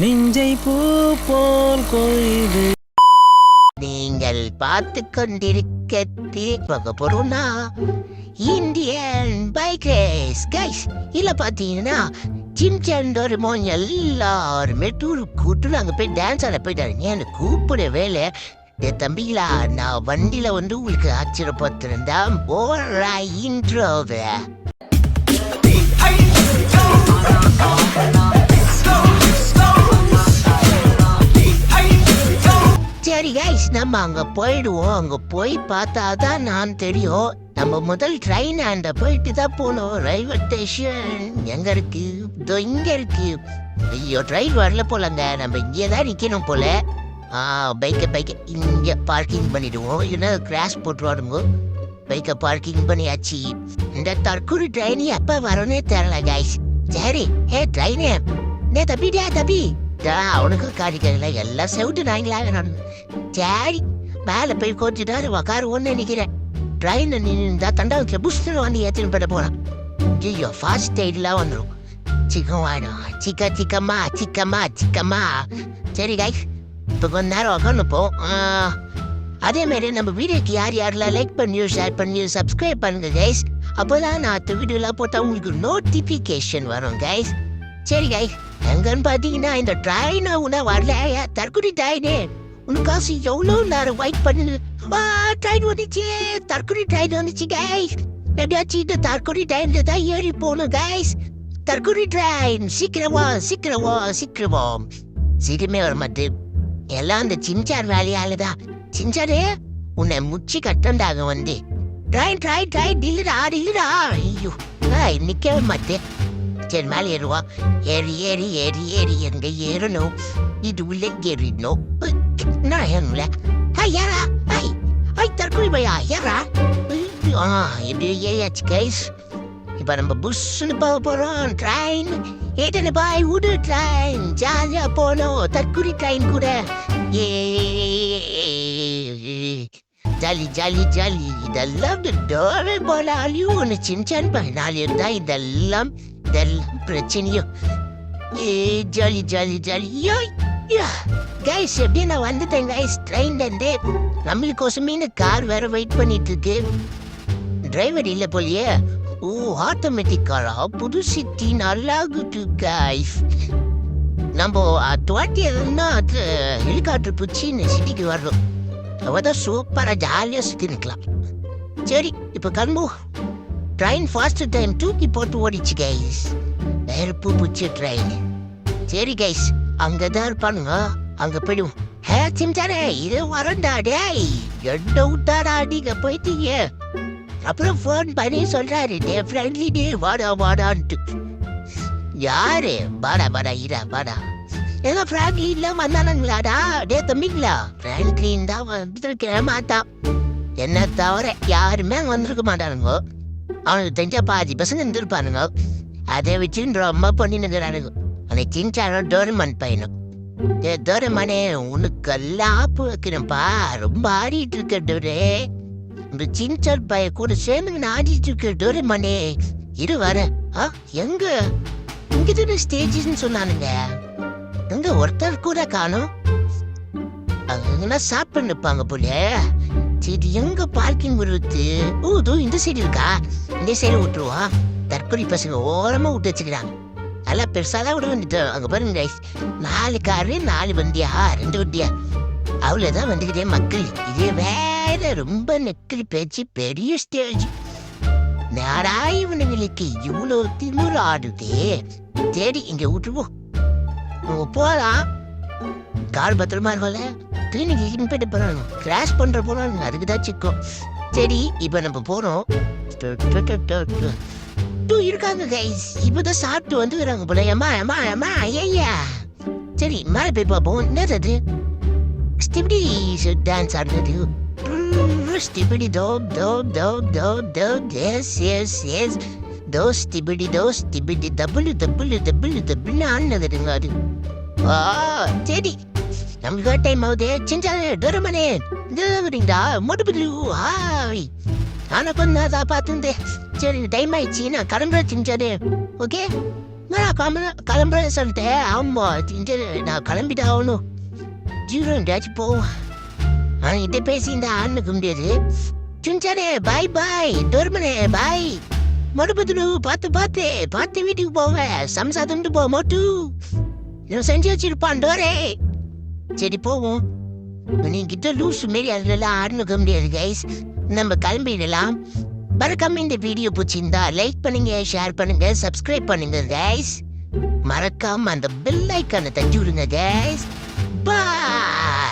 நெஞ்சை பூ போல் கொய்து. நீங்கள் பார்த்து கொண்டிருக்கிறது பொருனா இந்தியன் பைக் ரேஸ் கைஸ். இல்ல பாத்தீங்கன்னா சின்சான் எல்லாருமே டூர் கூட்டு அங்க போய் டான்ஸ் ஆட போயிட்டாருங்க. எனக்கு கூப்பிடவே இல்லை. தம்பிங்களா, நான் வண்டியில வந்து உங்களுக்கு ஆச்சரியப்பட்டிருந்தா போற இன்ட்ரோவை. சரி கைஸ், நம்ம அங்க போயிடுவோம். அங்க போய் பார்த்தாதான் நான் தெரியும். நம்ம முதல் ட்ரெயின் ஆண்ட போயிட்டு தான் போனோம். ரயில்வே ஸ்டேஷன் எங்க இருக்கு? இதோ இங்க இருக்கு. ஐயோ, ட்ரெயின் வரல போலங்க. நம்ம இங்கே தான் நிக்கணும் போல. பைக்கை இங்க பார்க்கிங் பண்ணிடுவோம். இல்லைன்னா கிராஷ் போட்டுருவாருங்க. பைக்கை பார்க்கிங் பண்ணியாச்சு. இந்த தற்கொலை ட்ரெயின் எப்ப வரும்னே தெரியல கைஸ். சரி, ட்ரெயினே தம்பி அவனுக்கு காட்டிக்கல. எல்லாம் செவிட்டு நாங்களா. சரி, மேல போய் கொஞ்ச நேரம் உக்காருவோன்னு நினைக்கிறேன். ட்ரெயின் நின்றா தண்டாவுக்கு புஷ்னு வந்து ஏற்றின்னு போட போறான். ஐயோ, ஃபாஸ்ட் எய்ட்லாம் வந்துடும். சிக்கம் ஆயிடும். சிக்கம்மா. சரி கைஸ், இப்போ கொஞ்ச நேரம் உக்காந்துப்போம். அதே மாதிரி நம்ம வீடியோக்கு யாரெல்லாம் லைக் பண்ணி ஷேர் பண்ணி சப்ஸ்கிரைப் பண்ணுங்க கைஸ். அப்போதான் நான் அடுத்த வீடியோலாம் போட்டால் உங்களுக்கு நோட்டிஃபிகேஷன் வரும் கைஸ். சரி கைஸ், எங்கன்னு பார்த்தீங்கன்னா இந்த ட்ரெயினை உன்ன வரல. தற்கொலை ட்ரெயினே உனக்காசு எவ்வளோ நேரம் வெயிட் பண்ணு. ட்ரெயின் வந்துச்சு. தற்கொலை ட்ரெயின் வந்துச்சு கைஸ். எப்படியாச்சும் இந்த தற்கொலை ட்ரெயின்ல தான் ஏறி போகணும் கைஸ். தற்கொலை ட்ரெயின் சீக்கிரமா. சீக்கிரமே வர மாட்டேன். எல்லாம் அந்த சின்சார் வேலையாலதான். சின்சாரே, உன்னை முச்சி கட்டண்டாக வந்து ட்ரெயின் இல்லடா. ஐயோ, நிக்கவே மாட்டேன். சரி, மேலே ஏறுவா. ஏறி எங்க ஏறணும். இது உள்ள ஏறிடணும். நான் ஏறணும்ல. ஏறா. தற்கொலை பையா ஏறா. எப்படி ஏறியாச்சு கைஸ். இப்ப நம்ம புஷ்னு போக போறோம். ட்ரெயின் ஏட்டன பாய் விடு. ட்ரெயின் ஜாலியா போனோம். தற்கொலை ட்ரெயின் கூட. ஜாலி. இதெல்லாம் டோரே போலாலியும் ஒன்று சின்சான் பையனாலி இருந்தா இதெல்லாம் பிரச்சனையும். ஜாலி. கைஸ், எப்படி நான் வந்துட்டேன் கைஸ். ட்ரெயின்ல இருந்து நம்மளுக்கோசமே இந்த கார் வேற வெயிட் பண்ணிட்டு இருக்கு. டிரைவர் இல்ல போலியே. ஆட்டோமேட்டிக் காரா? புது சிட்டி நல்லா இருக்கு கைஸ். நம்ம துவாட்டி எதுனா ஹெலிகாப்டர் பிடிச்சின்னு சிட்டிக்கு வர்றோம். அவதான் சூப்பரா ஜாலியா சுத்தி நிக்கலாம். சரி, இப்ப கிளம்பு. ட்ரெயின் ஃபாஸ்ட் டைம் தூக்கி போட்டு ஓடிச்சு கைஸ். நெருப்பு பிடிச்ச ட்ரெயின். சரி கைஸ், அங்கதான் இருப்பானுங்க. அங்க போயிடுவோம். சிம்சானே, இது வரண்டா. டேய், எட்ட விட்டாடா. நீங்க போயிட்டீங்க. அப்புறம் போன் பண்ணி சொல்றாரு, டே ஃப்ரெண்ட்லி டே வாடான்ட்டு. யாரு? பாடா இரா பாடா. எங்க ஃப்ரெண்ட்லி இல்ல வந்தானுங்களாடா. டே தம்பிங்களா, ஃப்ரெண்ட்லின் தான் வந்துருக்க மாட்டான். என்ன தவிர யாருமே வந்திருக்க மாட்டானுங்க. அவனுக்கு தெரிஞ்ச பாதி பசங்க இருந்திருப்பானுங்க. அதை வச்சு ரொம்ப பண்ணினுங்கிறானுங்க. அவனுக்கு சின்சானோ டோரமன் பையனும். டோரமனே, உனக்கு எல்லாம் ஆப்பு வைக்கிறேன்ப்பா. ரொம்ப ஆடிட்டு இருக்க டோரே. இந்த சின்சான் பையன் கூட சேர்ந்து ஆடிட்டு இருக்க டோரமனே. இரு வர. எங்க இங்கதான ஸ்டேஜ்னு சொன்னானுங்க. எங்க ஒருத்தர் கூட காணும். அங்கன்னா சாப்பிட்டு நிற்பாங்க போல. சரி, எங்க பார்க்கிங் வருது? இந்த சைடு இருக்கா? இந்த சைடு விட்டுருவா. தற்கொலை பசங்க ஓரமா விட்டு வச்சுக்கிறாங்க. நல்லா பெருசாதான் விட வந்துட்டோம். அங்க பாருங்க கைஸ், 4 காரு 4 வண்டியா 2 வண்டியா அவ்வளவுதான் வந்துக்கிட்டே மக்கள். இதே வேற ரொம்ப நெக்கல் பேச்சு. பெரிய ஸ்டேஜ். நாடா இவனுங்களுக்கு இவ்வளவு திமுறு ஆடுதே. சரி, இங்க விட்டுருவோம். போலாம். கார் பத்திரமா இருக்கல. கிளினிக்கு போயிட்டு போறாங்க. கிராஷ் பண்ற போறாங்க. அதுக்குதான் சிக்கும். சரி, இப்ப நம்ம போறோம். இருக்காங்க கைஸ். இப்பதான் சாப்பிட்டு வந்து வராங்க போல. அம்மா ஐயா. சரி, மேல போய் பார்ப்போம். என்னது ஸ்டிபிடி டான்ஸ் ஆடுறது. ஸ்டிபிடி டோப். எஸ். ஸ்டிபிடி டபுள் ஆனதுங்க அது. சரி, நமக்கு டைம் ஆகுது. சின்சானே, டோரமனே, வரீங்களா? மோட்டு ஹாய். ஆனா கொஞ்சம் தான் பார்த்துருந்தேன். சரி, டைம் ஆயிடுச்சு. நான் கிளம்புறேன் சின்சானே. ஓகே, நான் கிளம்புறேன் சொல்லிட்டேன். ஆமா நான் கிளம்பிட்டு ஆகணும். ஜீரோ எங்கேயாச்சும் போவோம். ஆனால் இதை பேசி இந்த ஆண்ணுக்கு முடியாது. சுஞ்சானே பாய் பாய், டோர்மனே பாய். மறுபடியும் பார்த்து வீட்டுக்கு போவேன். சம்சா துண்டு போ மோட்டு. இவன் செஞ்சு வச்சிருப்பான் டோரே. சரி போவோம். நீங்கிட்ட லூஸ் மாரி அதுலலாம் ஆடுனுக்க முடியாது கைஸ். நம்ம கிளம்பிடலாம். மறக்காம இந்த வீடியோ பிடிச்சிருந்தா லைக் பண்ணுங்க, ஷேர் பண்ணுங்க, சப்ஸ்கிரைப் பண்ணுங்க கைஸ். மறக்காம அந்த பெல் ஐக்கானை தட்டி விடுங்க கைஸ். பாய்.